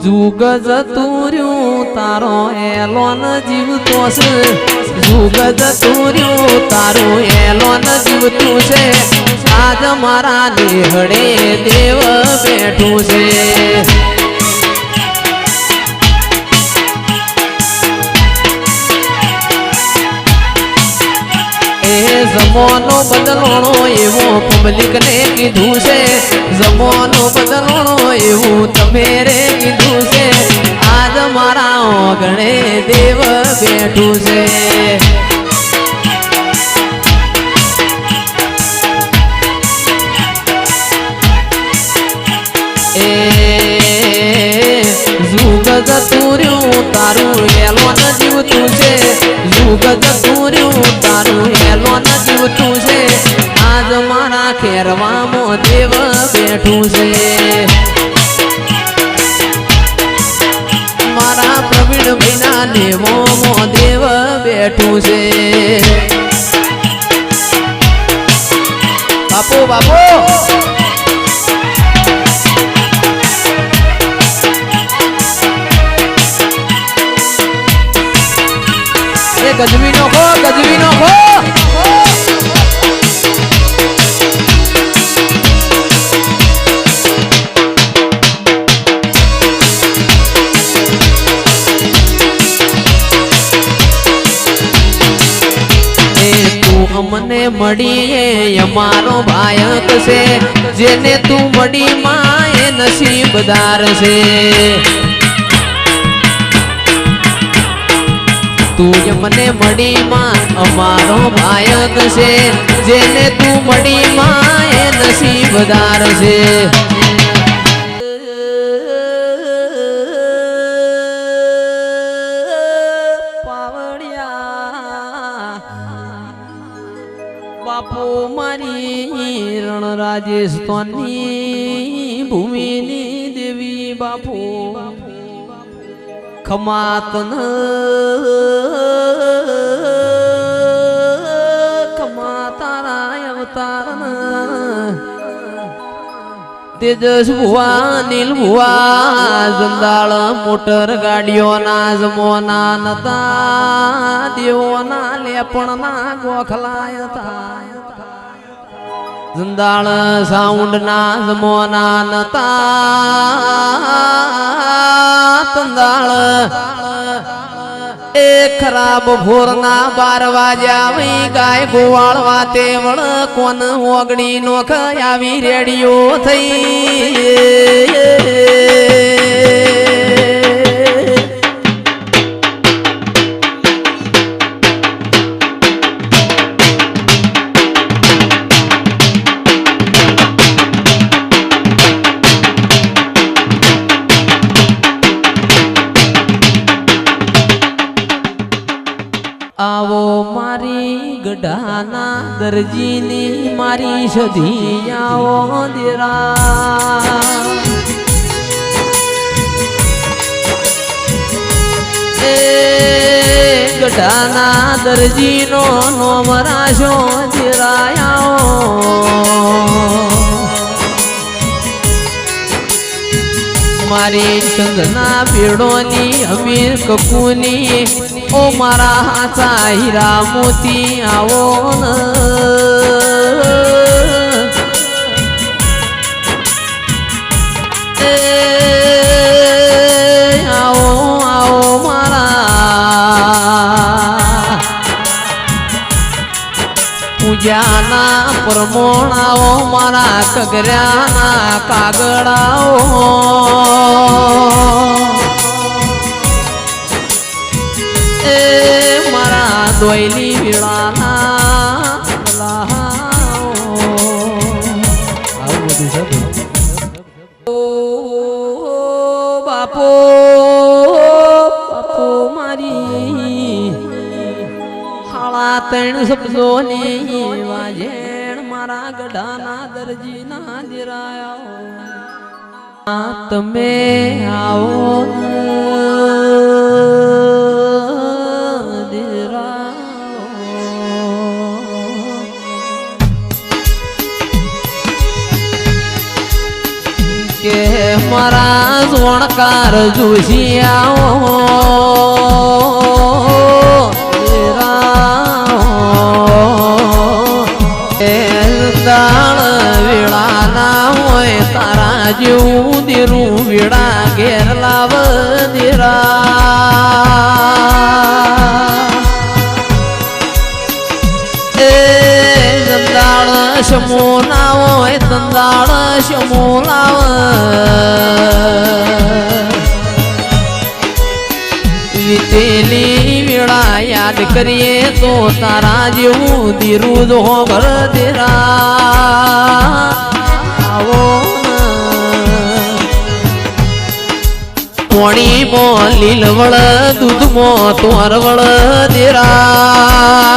जुग जतुर्યું તારો એલોન જીવતો છે जुग જતુર્યું તારો એલોન જીવતું છે આજ મારા દેહડે દેવ બેઠું છે જમોનો બદલોણો એવો પબ્લિક ને કીધું છે જમોનો બદલોણો એવું તમે રે કીધું છે આજ મારા ઓગણે દેવ બેઠું છે એ જુગ જતુર્યું તારું એલોન જીવતું છે જુગ જતુર્યું તારું એલોન જીવતું છે આજ મારા ખેરવામાં દેવ બેઠું છે મારા પ્રવીણ ભાઈના નેમોમાં દેવ બેઠું છે બાપુ બાપુ ગજવીનો ખો ગજવીનો ખો અમને મળીએ અમારો ભાયક છે જેને તું મળી માં એ નસીબદાર છે તું મને મળી માં અમારો ભાયક છે જેને તું મળી માં એ નસીબદાર છે બાપુ મારી રણ રાજસ્થાનની ભૂમિની દેવી બાપુ ખમાતન ખમાતારા અવતારન તેજસ ભુવા નીલ ભુવા જંદાળ મોટર ગાડીઓના જમોના નતા દેવોના લેપણના ગોખલાય હતા જંદાળ સાઉન્ડના જમોના નતા તંદાળ એ ખરાબ ભોરના 12 વાગ્યા વઈ ગાય ગોવાળવા તે વળ કોન ઓગણી નોખ આવી રેડિયો થઈ આવો મારી ગઢાના દરજીની મારી સધી આવો દેરા એ ગઢાના દરજીનો નોમ રાશો દેરા મારી સંગના પેડોની અમીર કકુની ઓ મારા હાથા હીરા મોતી આવો ન આવો આવો મારા પૂજાના પરમોણાઓ મારા કગર્યાના કાગડાઓ મારા દોયલી વેળાના બાપો બાપો મારી હાળા 3 શબ્દોની વાજેણ મારા ગઢાના દરજીના દિરાયા તમે આવો કે મારા જોણકાર જોશી આવો દાળ વેળા ના હોય તારા જેવું દેરું વેળા ઘેર લાવ દેરા શમો ના હોય તંદાળ શમો લાવ વીતેલી વેળા યાદ કરીએ તો તારા જેવું ધીરું જો ઘર દેરા આવો પાણીમાં લીલવળ દૂધમાં તોરવળ દેરા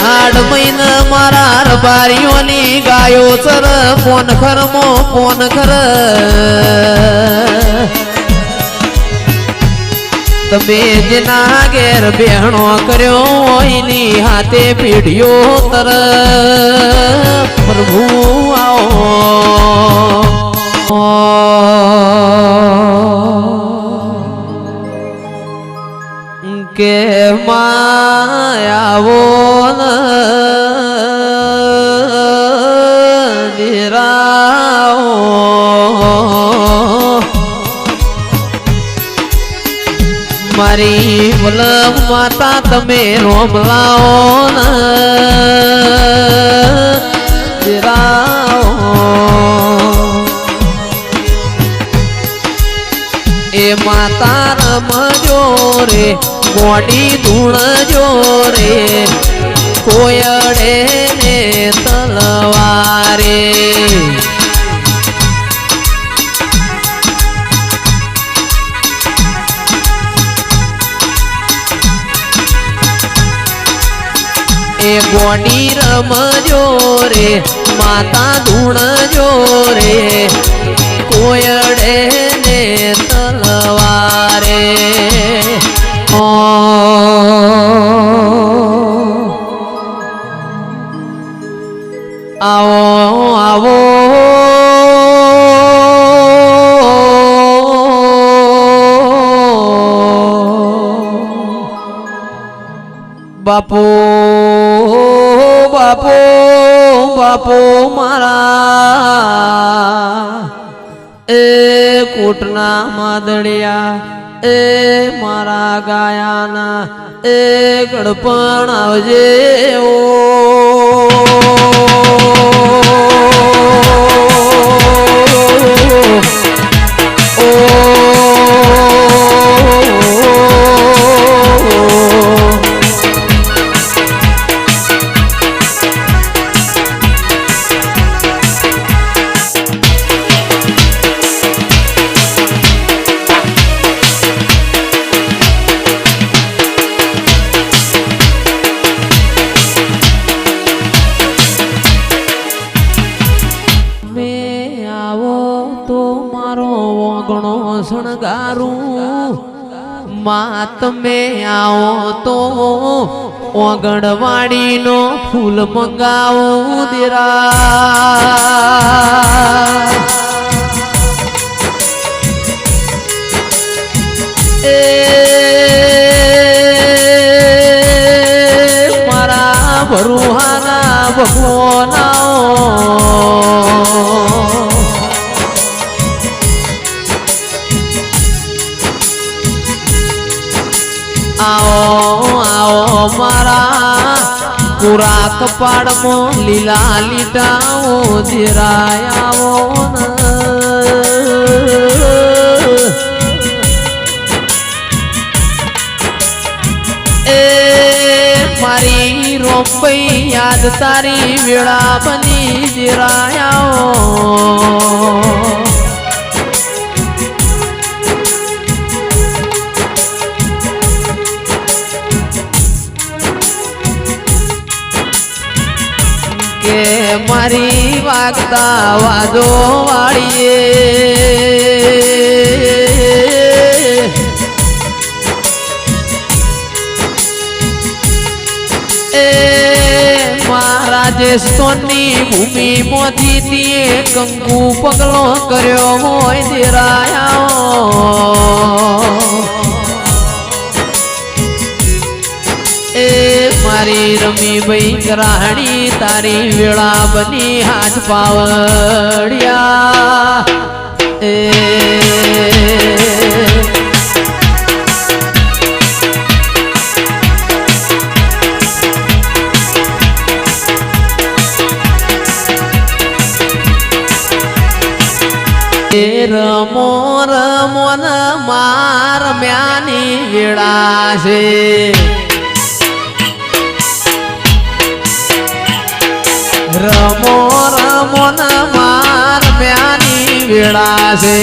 હાડ મહિના મારા રબારીઓની ગાયો સર ફોન ખરમો ફોન ખર તમે જેના ઘેર બહેણો કર્યો એની હાથે પીઢીઓ તર પ્રભુ આવો કે માયાવો નિરાઓ મારી વલમ માતા તમે રોમલાઓ નિરાઓ એ માતા રમજો રે મોડી ધૂળ જોરે કોયડે ને તલવારે એ ગોડી રમજો રે માતા ધૂળ જોરે કોયડે ને તલવારે આવો આવો બાપો બાપો બાપો મારા એ કોટના માદળિયા એ મારા ગાયાના એ ગડપણ આવજે ઓ શણગારું માં તમે આવો તો ઓગણવાડીનો ફૂલ મંગાવું દેરા એ મારા ભરુહાના ભગવાના આવો આવો મારા પૂરા કપાળમાં લીલા લીટાઓ દેરાય આવો એ મારી રોપઈ યાદ તારી વેળા બની દેરાય આવો કે મારી વાગતા વાજો વાળીએ એ મારા રાજસ્થાનની ભૂમિમાંથી તીએ કંકુ પગલો કર્યો હોય દેરાયા એ મારી રમી ભાઈ કરાહણી તારી વેળા બની હાથ પાવડિયા એ રમો રમો ન માર મ્યાની વેળા છે રમો રમો ન માર મ્યાની વેળા છે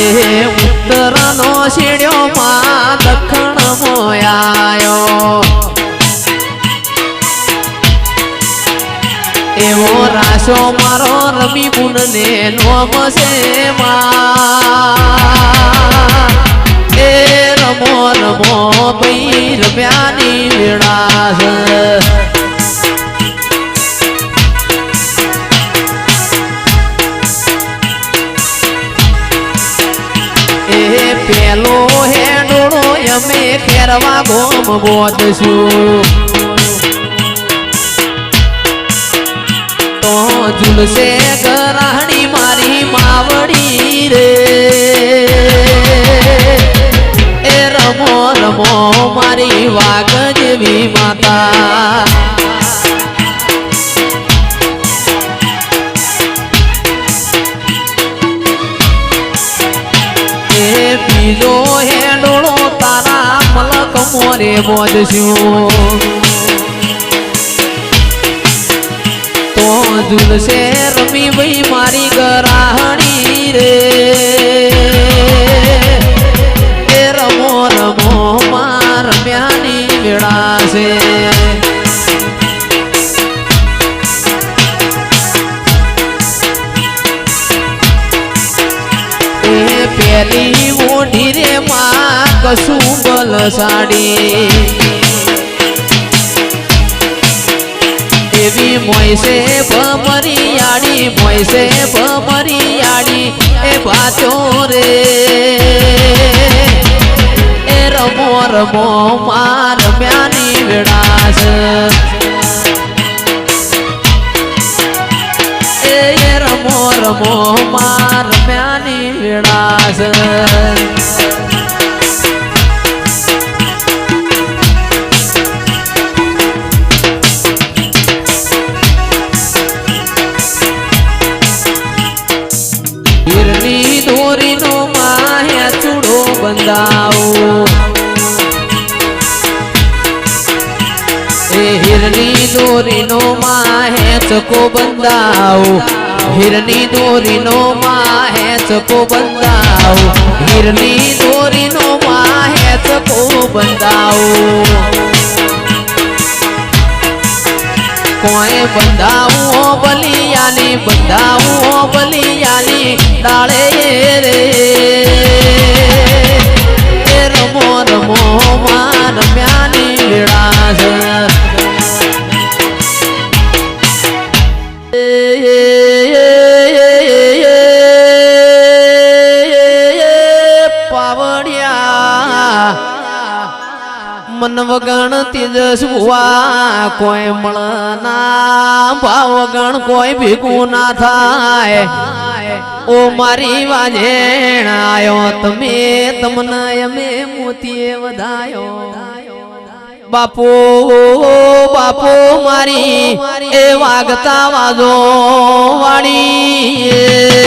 એ ઉત્તરનો શેડ્યો માં દક્ષિણ મોયાયો એવો રાશો મારો રમી બુન ને નોમ છે એ રમો રમો ભાઈ રમ્યાની વેળા છે એ પેલો હેડોળો અમે ખેરવા ગોમ બોધશું ઝુલશે ગરાહણી મારી માવડી રે એ રમો રમો મારી વાઘ જેવી માતા એ બીજો હેડોળો તારા મલક મોરે બોધશું ઝુલશે રમી ભાઈ મારી ગરાહણી રે એ રમો રમો માર રમ્યાની વેળા છે એ પેલી મોઢી રે માં કશું બલ સાડી એવી મોયસે ભમરિયાળી મોયસે ભમરિયાળી એ બાચો રે એ રમો રમો માર મ્યાની વેળા છે એ રમો રમો માર મ્યાની વેળા છે દોરીનો માહે ચૂડો બંધાવો એ હિરની દોરીનો માહે ચકો બંધાવો હિરની દોરીનો માહે ચકો બંધાવો હિરની દોરીનો માહે ચકો બંધાવો કોઈ બંધાવું બલિયાની બંધાવું બલિયાની ડાળે રે એ રમો રમો માર મ્યાની વેળા પાવડિયા મન વગણ તેજસ્વા કોઈ મળના ભાવ વગણ કોઈ ભેગું ના થાય ઓ મારી વાજેણ આયો તમે તમને અમે મોતીએ વધાયો બાપો બાપો મારી એ વાગતા વાજો વાળી